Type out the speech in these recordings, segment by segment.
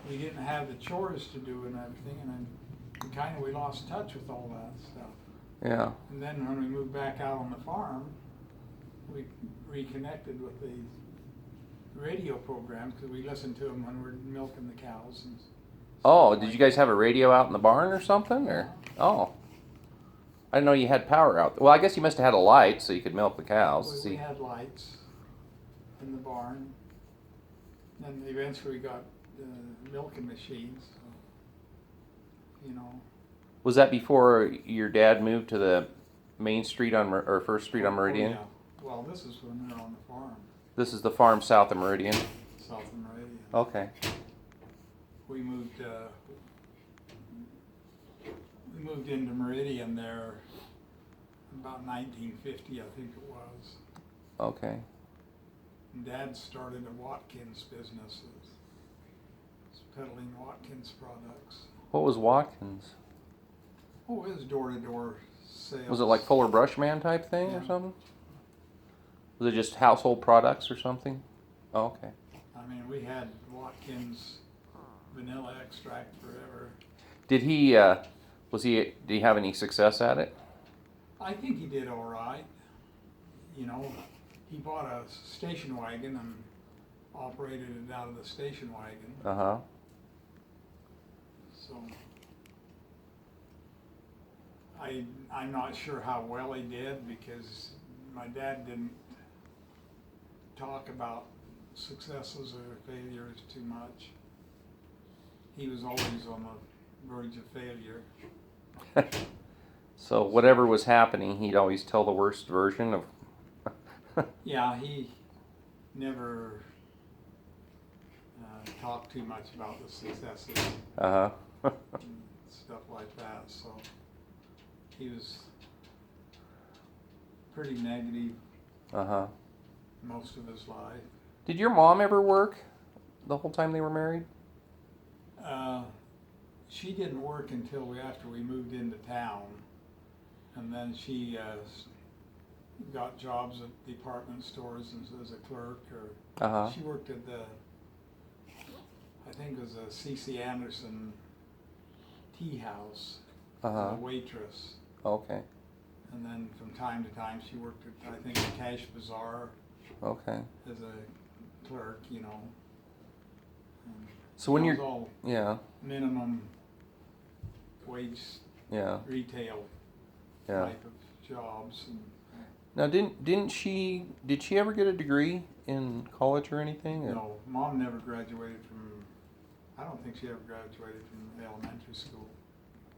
we didn't have the chores to do and everything, and then we lost touch with all that stuff. Yeah. And then when we moved back out on the farm, we reconnected with the radio programs because we listened to them when we were milking the cows. And Oh, did you guys have a radio out in the barn or something? Or oh, I didn't know you had power out. Well, I guess you must have had a light so you could milk the cows. We had lights in the barn. Then eventually we got milking machines. So, you know. Was that before your dad moved to the main street on or First Street on Meridian? Oh, yeah. Well, this is when they're on the farm. This is the farm south of Meridian. South of Meridian. Okay. We moved into Meridian there about 1950, I think it was. Okay. And Dad started a Watkins business, peddling Watkins products. What was Watkins? Oh, it was door-to-door sales. Was it like Fuller Brushman type thing or something? Was it just household products or something? Oh, okay. I mean, we had Watkins vanilla extract forever. Did he did he have any success at it? I think he did all right. You know, he bought a station wagon and operated it out of the station wagon. Uh-huh. So I'm not sure how well he did because my dad didn't talk about successes or failures too much. He was always on the verge of failure. So whatever was happening, he'd always tell the worst version of. Yeah, he never talked too much about the successes. Uh-huh. And stuff like that. So he was pretty negative. Uh-huh. Most of his life. Did your mom ever work the whole time they were married? She didn't work until after we moved into town, and then she got jobs at department stores as a clerk, or Uh-huh. she worked at I think it was a C.C. Anderson tea house, Uh-huh. as a waitress. Okay. And then from time to time she worked at, I think, the Cash Bazaar. Okay. As a clerk, you know. And So when you're all minimum wage retail type of jobs. And, now did she ever get a degree in college or anything? Or? no, Mom never graduated from. I don't think she ever graduated from elementary school.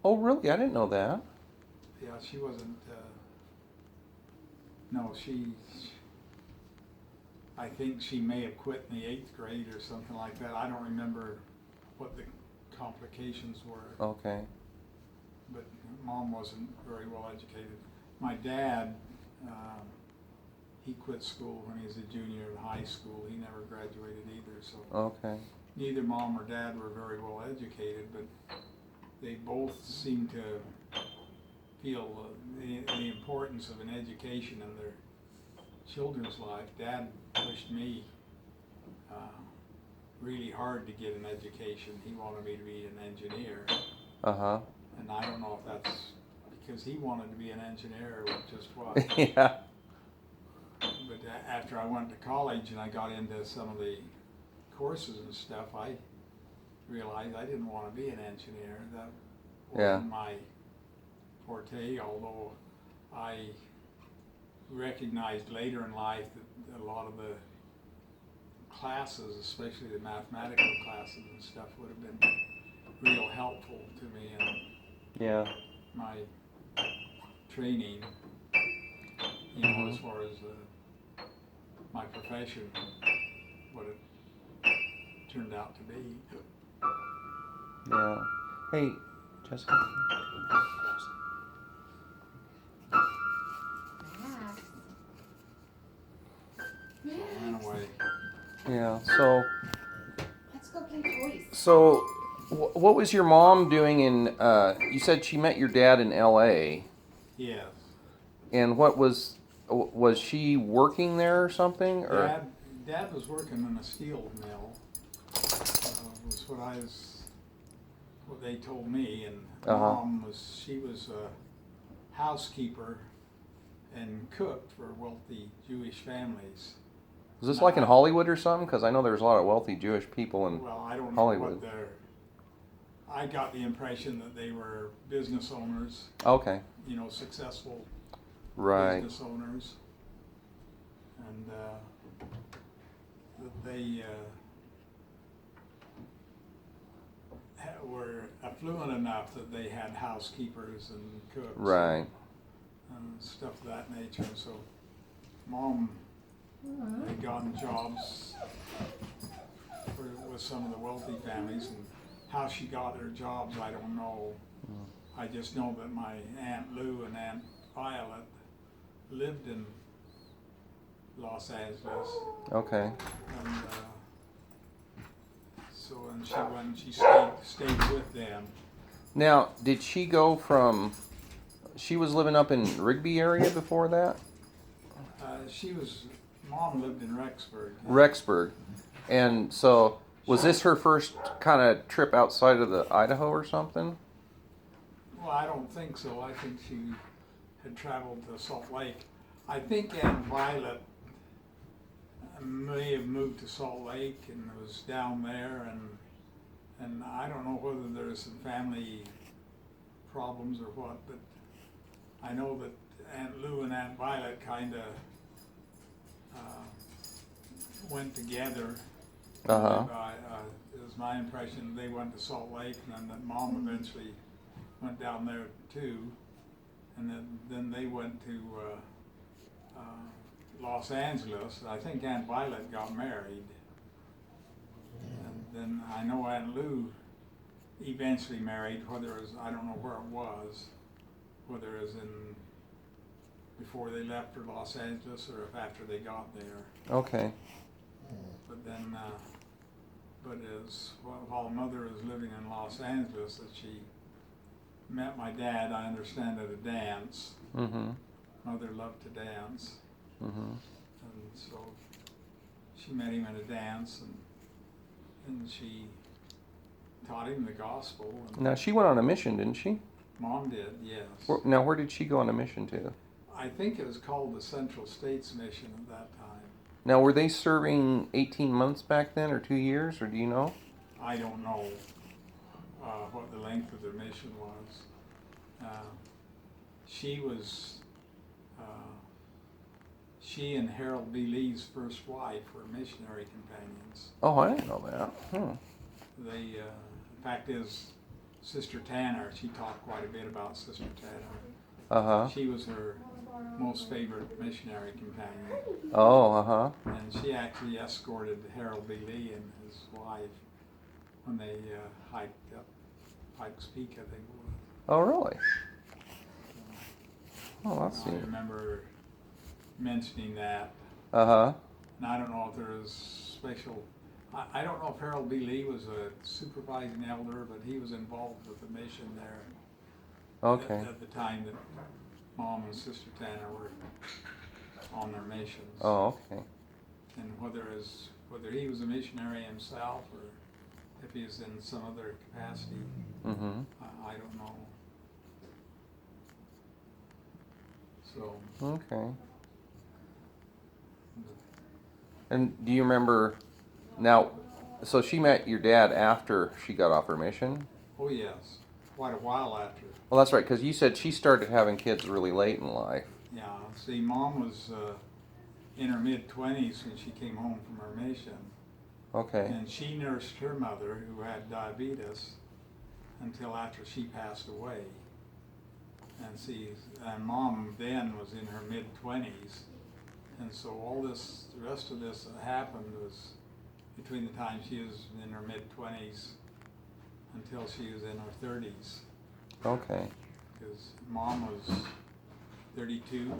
Oh really? I didn't know that. Yeah, she wasn't. No, I think she may have quit in the 8th grade or something like that. I don't remember what the complications were. Okay. But Mom wasn't very well educated. My dad, he quit school when he was a junior in high school. He never graduated either. So Okay. neither Mom or Dad were very well educated, but they both seemed to feel the importance of an education in their children's life. Dad pushed me really hard to get an education. He wanted me to be an engineer. Uh-huh. And I don't know if that's because he wanted to be an engineer or just what. Yeah. But after I went to college and I got into some of the courses and stuff, I realized I didn't want to be an engineer. That wasn't my forte, although I recognized later in life that a lot of the classes, especially the mathematical classes and stuff, would have been real helpful to me in my training, you know, as far as my profession, what it turned out to be. Yeah. Hey, Jessica. Anyway. Yeah. So. Let's go play toys. So, what was your mom doing in? You said she met your dad in L.A. Yes. And what was she working there or something? Or? Dad was working in a steel mill. Was that's what they told me. And Uh-huh. Mom she was a housekeeper and cooked for wealthy Jewish families. Is this like in Hollywood or something? Because I know there's a lot of wealthy Jewish people in Well, I don't know Hollywood. what I got the impression that they were business owners, Okay. Successful Right. business owners, and that they were affluent enough that they had housekeepers and cooks, Right. and stuff of that nature. So, Mom had gotten jobs with some of the wealthy families, and how she got her jobs, I don't know. I just know that my Aunt Lou and Aunt Violet lived in Los Angeles, Okay. and she stayed with them. Now, did she go from? She was living up in Rigby area before that. Mom lived in Rexburg. Rexburg, and so was this her first kind of trip outside of the Idaho or something? Well, I don't think so. I think she had traveled to Salt Lake. I think Aunt Violet may have moved to Salt Lake and was down there, and I don't know whether there's some family problems or what, but I know that Aunt Lou and Aunt Violet kind of went together. Uh-huh. It was my impression they went to Salt Lake, and then that Mom eventually went down there too, and then they went to Los Angeles. I think Aunt Violet got married, and then I know Aunt Lou eventually married. Whether it was, I don't know where it was, whether it was before they left for Los Angeles or if after they got there. Okay. But then, while Mother was living in Los Angeles, that she met my dad, I understand, at a dance. Mm-hmm. Mother loved to dance, Mm-hmm. and so she met him at a dance, and she taught him the gospel. And Now she went on a mission, didn't she? Mom did, yes. Now where did she go on a mission to? I think it was called the Central States Mission at that time. Now were they serving 18 months back then, or 2 years, or do you know? I don't know what the length of their mission was. She and Harold B. Lee's first wife were missionary companions. Oh, I didn't know that. The fact is, Sister Tanner, she talked quite a bit about Sister Tanner. Uh-huh. She was her most favorite missionary companion. Oh, uh-huh. And she actually escorted Harold B. Lee and his wife when they hiked up Pikes Peak, I think it was. Oh, really? Oh, that's I neat. remember mentioning that. Uh-huh. And I don't know if there was special, I don't know if Harold B. Lee was a supervising elder, but he was involved with the mission there. Okay. At the time that Mom and Sister Tanner were on their missions. Oh, okay. And whether he was a missionary himself or if he was in some other capacity, Mm-hmm. I don't know. So, Okay. And do you remember, now, so she met your dad after she got off her mission? oh yes, quite a while after. Well, that's right, because you said she started having kids really late in life. Yeah, see, Mom was in her mid-20s when she came home from her mission. Okay. And she nursed her mother, who had diabetes, until after she passed away. And Mom then was in her mid-20s. And so the rest of this that happened was between the time she was in her mid-20s until she was in her 30s. Okay. Because Mom was 32,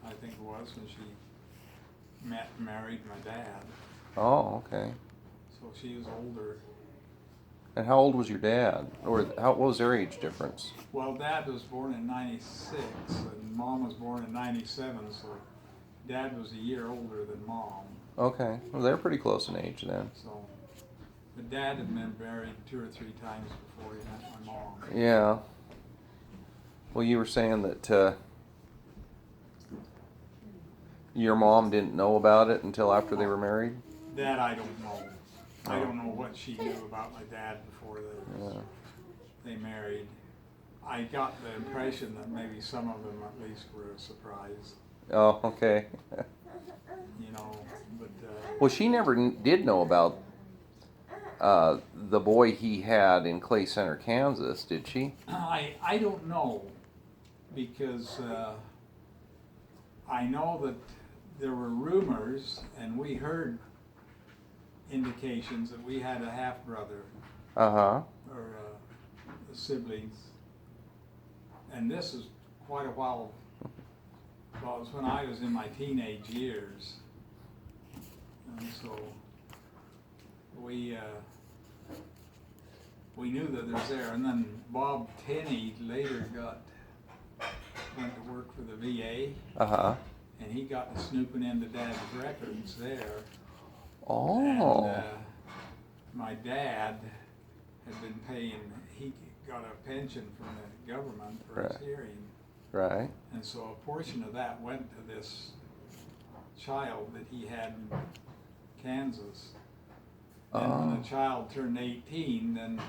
I think it was, when she met and married my dad. Oh, okay. So she was older. And how old was your dad? Or what was their age difference? Well, Dad was born in 96, and Mom was born in 97, so Dad was a year older than Mom. Okay. Well, they're pretty close in age then. So But Dad had been married 2 or 3 times before he met my mom. Yeah. Well, you were saying that your mom didn't know about it until after they were married? That I don't know. I don't know what she knew about my dad before they married. I got the impression that maybe some of them at least were surprised, Oh, okay. you know, but Well, she never did know about the boy he had in Clay Center, Kansas, did she? I don't know, because I know that there were rumors, and we heard indications that we had a half-brother Uh-huh. or siblings, and this is quite a while. Well, it was when I was in my teenage years, and so we knew that it was there. And then Bob Tenney later went to work for the VA, Uh-huh. and he got to snooping into Dad's records there. Oh. And my dad had been paying, he got a pension from the government for his Right. hearing. Right. And so a portion of that went to this child that he had in Kansas. And when Oh. the child turned 18, then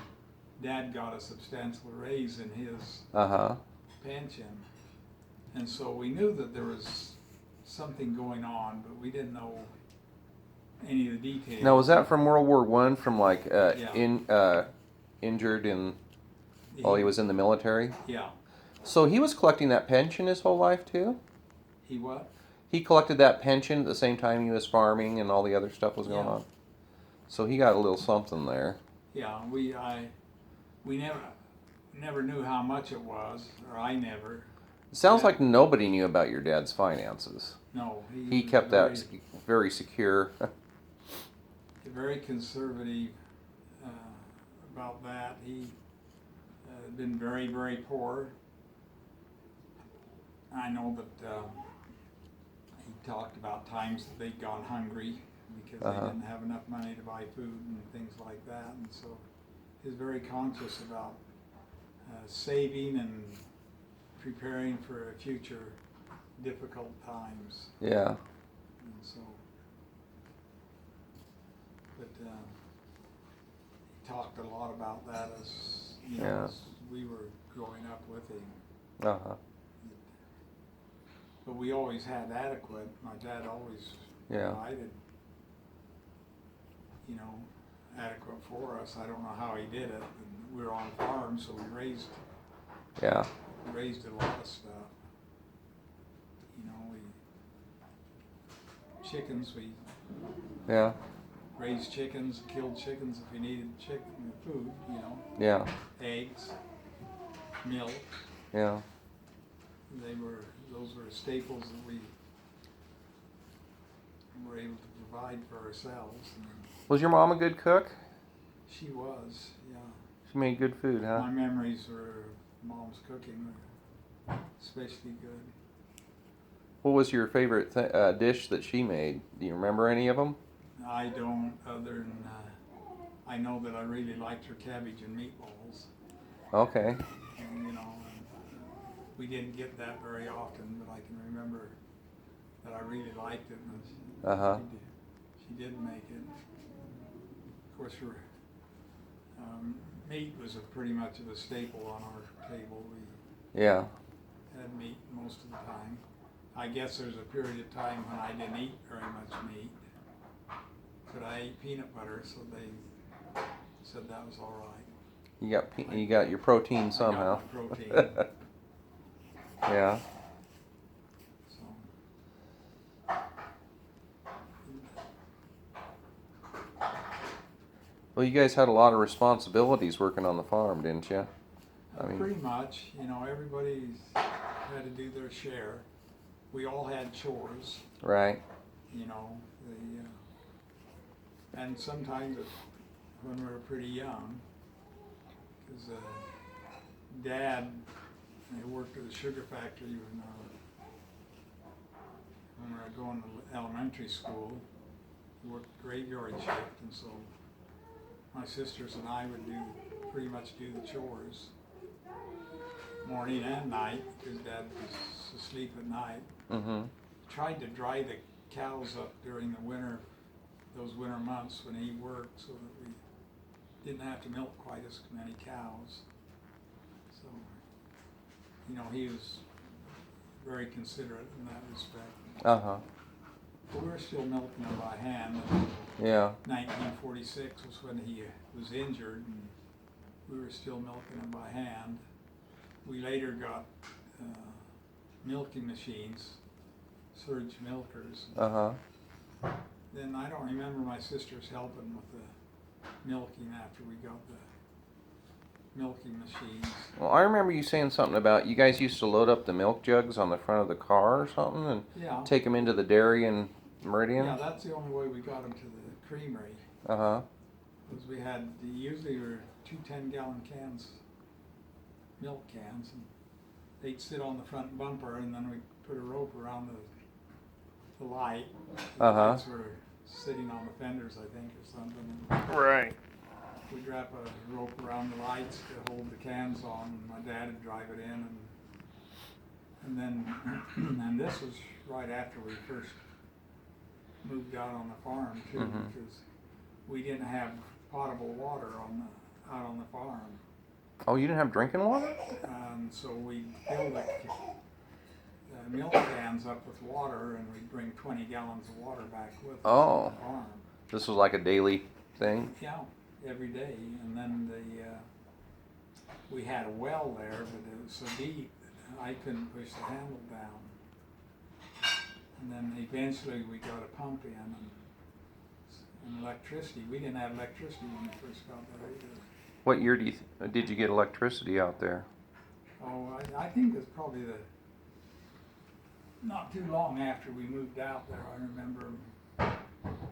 Dad got a substantial raise in his Uh-huh. pension. And so we knew that there was something going on, but we didn't know any of the details. Now, was that from World War I, from like Yeah. injured while he was in the military? Yeah. So he was collecting that pension his whole life too? He what? He collected that pension at the same time he was farming and all the other stuff was going Yeah. on? So he got a little something there. Yeah, we never knew how much it was, or I never. It sounds Yeah. like nobody knew about your dad's finances. No, He was kept very, that very secure. very conservative about that. He had been very, very poor. I know that he talked about times that they'd gone hungry because Uh-huh. they didn't have enough money to buy food and things like that. And so he was very conscious about saving and preparing for future difficult times. Yeah. And so, but he talked a lot about that as, you know, Yeah. as we were growing up with him. Uh-huh. But we always had adequate. My dad always Yeah. provided, you know, adequate for us. I don't know how he did it. And we were on a farm, so we raised Yeah. a lot of stuff. You know, chickens, we Yeah. raised chickens, killed chickens if we needed chicken food, you know, Yeah. eggs, milk. Yeah. Those were staples that we were able to provide for ourselves. And Was your mom a good cook? she was, yeah. She made good food, huh? My memories were Mom's cooking were especially good. What was your favorite dish that she made? Do you remember any of them? I don't, other than I know that I really liked her cabbage and meatballs. Okay. And, you know, we didn't get that very often, but I can remember that I really liked it. And Uh-huh. she did make it. Of course, her meat was pretty much of a staple on our table. We Yeah. had meat most of the time. I guess there's a period of time when I didn't eat very much meat, but I ate peanut butter, so they said that was all right. You got your protein somehow. I got my protein. Yeah. So. Well, you guys had a lot of responsibilities working on the farm, didn't you? I mean, Pretty much, you know, everybody's had to do their share. We all had chores, right. you know, and sometimes when we were pretty young, because Dad worked at the sugar factory when we were going to elementary school. He worked graveyard shift, and so my sisters and I would pretty much do the chores, morning and night, because Dad was asleep at night. Mm-hmm. Tried to dry the cows up during the winter, those winter months when he worked, so that we didn't have to milk quite as many cows. So, you know, he was very considerate in that respect. Uh-huh. But we were still milking them by hand. Yeah. 1946 was when he was injured, and we were still milking them by hand. We later got milking machines, surge milkers. Uh-huh. Then I don't remember my sisters helping with the milking after we got the milking machines. Well, I remember you saying something about you guys used to load up the milk jugs on the front of the car or something and Yeah. take them into the dairy in Meridian? Yeah, that's the only way we got them to the creamery. Uh-huh. Was we had, usually were 2 10-gallon cans, milk cans, and they'd sit on the front bumper, and then we'd put a rope around the light. The Uh-huh. lights were sitting on the fenders, I think, or something. Right. We'd wrap a rope around the lights to hold the cans on, and my dad would drive it in, and then, and this was right after we first moved out on the farm too, Mhm. because we didn't have potable water out on the farm. Oh, you didn't have drinking water? So we filled the milk cans up with water, and we'd bring 20 gallons of water back with us Oh. on the farm. This was like a daily thing? Yeah, every day. And then we had a well there, but it was so deep that I couldn't push the handle down. And then eventually we got a pump in, and electricity. We didn't have electricity when we first got there either. What year did you get electricity out there? Oh, I think it's probably not too long after we moved out there. I remember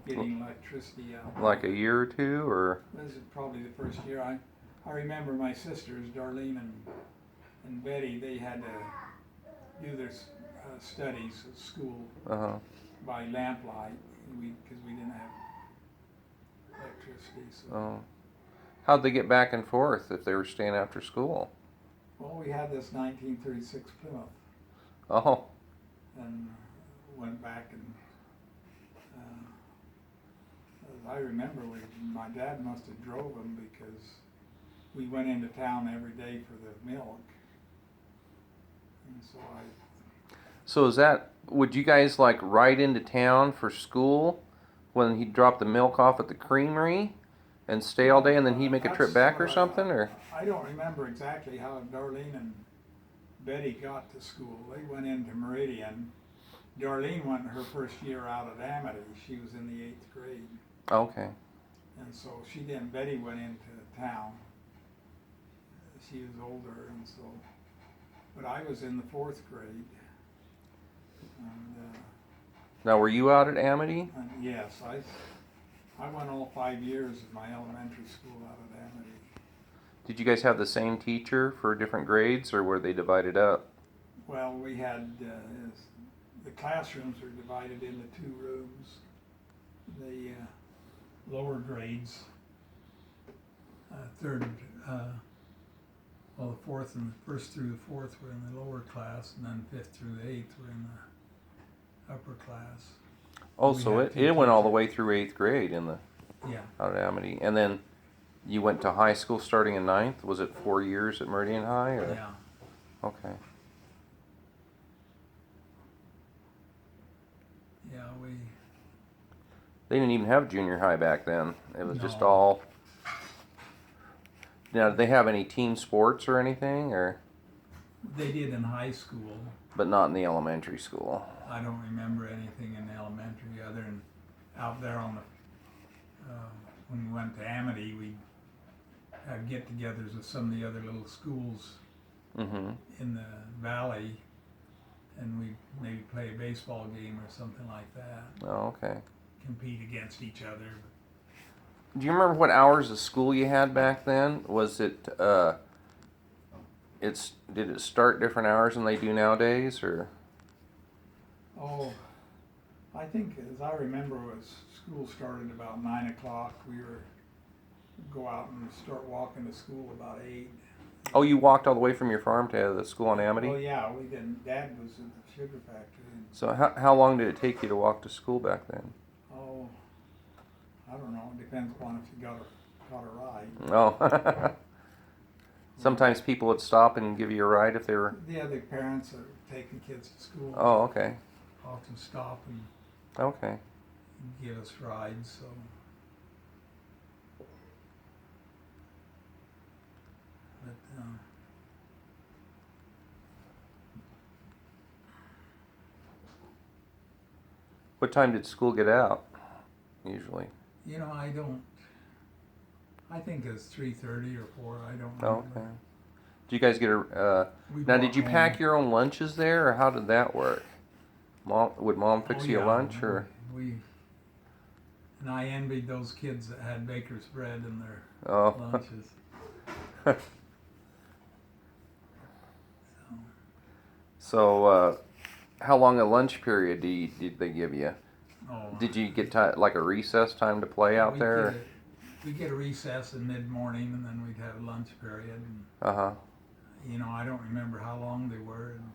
getting electricity out there. Like a year or two, or? This is probably the first year. I remember my sisters, Darlene and Betty, they had to do their studies at school Uh-huh. by lamplight, because we didn't have electricity. So. Oh. How'd they get back and forth if they were staying after school? Well, we had this 1936 Plymouth, Oh. and went back and I remember my dad must have drove them, because we went into town every day for the milk, and so So would you guys like ride into town for school when he'd drop the milk off at the creamery and stay all day and then he'd make a trip back or something, or? I don't remember exactly how Darlene and Betty got to school. They went into Meridian. Darlene went her first year out at Amity. She was in the 8th grade. Okay. And so Betty went into town. She was older, and so, but I was in the 4th grade. And, Now, were you out at Amity? yes, I went all 5 years of my elementary school out at Amity. Did you guys have the same teacher for different grades, or were they divided up? Well, we had, the classrooms are divided into 2 rooms. The lower grades, the 4th and 1st through the 4th were in the lower class, and then 5th through the 8th were in the upper class. Oh, We so had it went all the teachers. way through 8th grade Yeah. out at Amity. And then you went to high school starting in 9th? Was it 4 years at Meridian High? Or? Yeah. Okay. Yeah, They didn't even have junior high back then. It was just No. all. Now, did they have any team sports or anything, or? they did in high school. But not in the elementary school. I don't remember anything in elementary other than out there on the, when we went to Amity, we'd have get-togethers with some of the other little schools Mm-hmm. in the valley, and we'd maybe play a baseball game or something like that, Oh, okay. compete against each other. Do you remember what hours of school you had back then? Was it, did it start different hours than they do nowadays, or? Oh, I think, as I remember, was school started about 9 o'clock. go out and start walking to school about 8. Oh, you walked all the way from your farm to the school on Amity? Oh yeah, we didn't. Dad was in the sugar factory. And, So how long did it take you to walk to school back then? oh, I don't know. It depends upon if you got a ride. Oh. Sometimes people would stop and give you a ride if they were... The other parents are taking kids to school. Oh, okay. Often stop and Okay. give us rides. So. But, What time did school get out, usually? you know, I think it's 3:30 or 4. I don't Oh, know. okay. Did you guys get a... now, did you pack your own lunches there, or how did that work? Would Mom fix you a lunch, or...? And I envied those kids that had baker's bread in their Oh. lunches. So, how long a lunch period did they give you? Oh, Did you get like a recess time to play out there? We get a recess in mid-morning, and then we'd have a lunch period. And, Uh-huh. you know, I don't remember how long they were. And,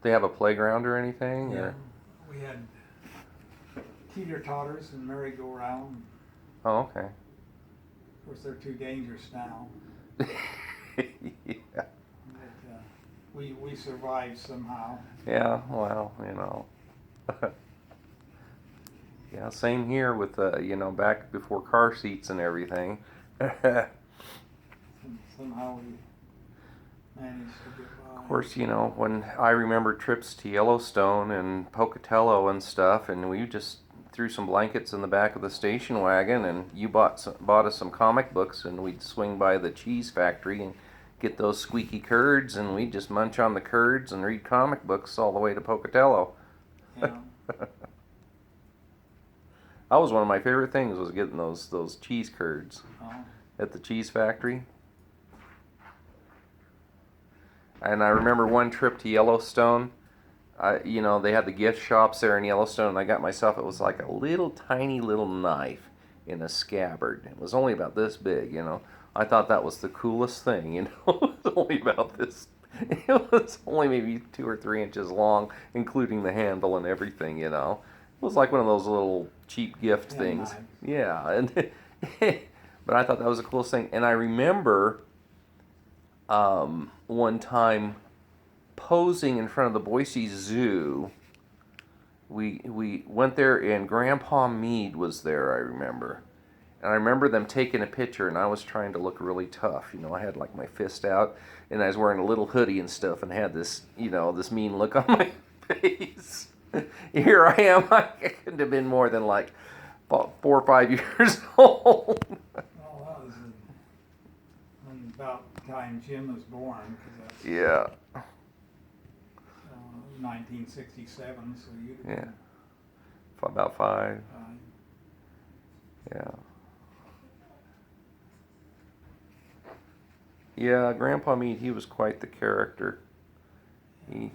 They have a playground or anything? yeah, Or? we had teeter-totters and merry-go-round. Oh, okay. Of course, they're too dangerous now. Yeah. But, we survived somehow. Yeah, well, you know. Yeah, same here with, you know, back before car seats and everything. Somehow we managed to get by. Of course, you know, when I remember trips to Yellowstone and Pocatello and stuff, and we just threw some blankets in the back of the station wagon, and you bought us some comic books, and we'd swing by the cheese factory and get those squeaky curds, and we'd just munch on the curds and read comic books all the way to Pocatello. Yeah. That was one of my favorite things, was getting those cheese curds Oh. at the cheese factory. And I remember one trip to Yellowstone. You know, they had the gift shops there in Yellowstone, and I got myself, it was like a little tiny little knife in a scabbard. It was only about this big, you know. I thought that was the coolest thing, you know. It was only about this. It was only maybe 2 or 3 inches long, including the handle and everything, you know. It was like one of those little cheap gift things. Nice. Yeah, and but I thought that was the coolest thing. And I remember one time posing in front of the Boise Zoo. We went there, and Grandpa Meade was there, I remember. And I remember them taking a picture, and I was trying to look really tough. You know, I had like my fist out, and I was wearing a little hoodie and stuff, and had this, you know, this mean look on my face. Here I am. I couldn't have been more than like about 4 or 5 years old. Well, that was about the time Jim was born, because that's Yeah. 1967, so you'd have Yeah. been About 5. 5. Yeah. Yeah, Grandpa Meade, he was quite the character. I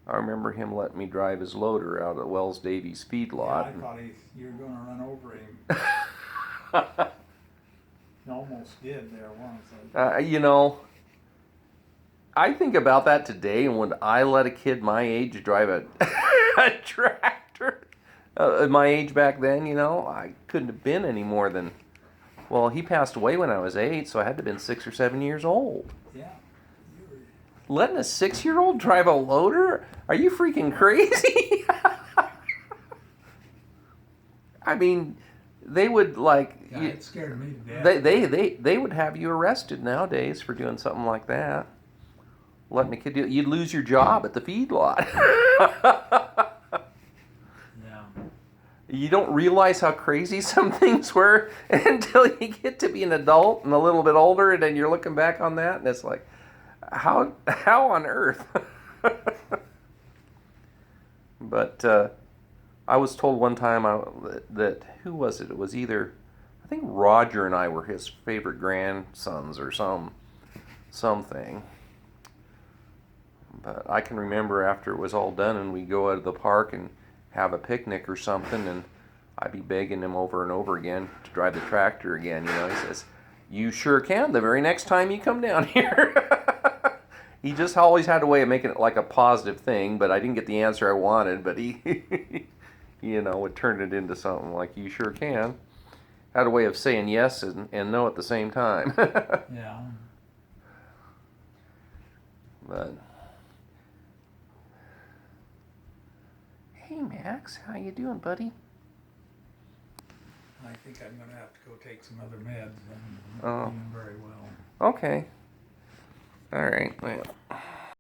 remember him letting me drive his loader out at Wells Davies feedlot. Yeah, I thought you were going to run over him. You almost did there once. You know, I think about that today, and would I let a kid my age drive a tractor? My age back then, you know, I couldn't have been any more than... Well, he passed away when I was 8, so I had to have been 6 or 7 years old. Yeah. Letting a 6-year-old drive a loader? Are you freaking crazy? I mean, they would like... Yeah, it scared me to death. They would have you arrested nowadays for doing something like that. Letting a kid do it. You'd lose your job at the feedlot. Yeah. You don't realize how crazy some things were until you get to be an adult and a little bit older, and then you're looking back on that, and it's like, how on earth? But I was told one time that who was it? It was either, I think Roger and I were his favorite grandsons or something. But I can remember after it was all done and we go out of the park and have a picnic or something, and I'd be begging him over and over again to drive the tractor again. You know, he says, "You sure can. The very next time you come down here." He just always had a way of making it like a positive thing, but I didn't get the answer I wanted. But he, you know, would turn it into something like, "You sure can." Had a way of saying yes and no at the same time. Yeah. But hey, Max, how you doing, buddy? I think I'm gonna have to go take some other meds. I'm Oh. not feeling very well. Okay. All right. Well.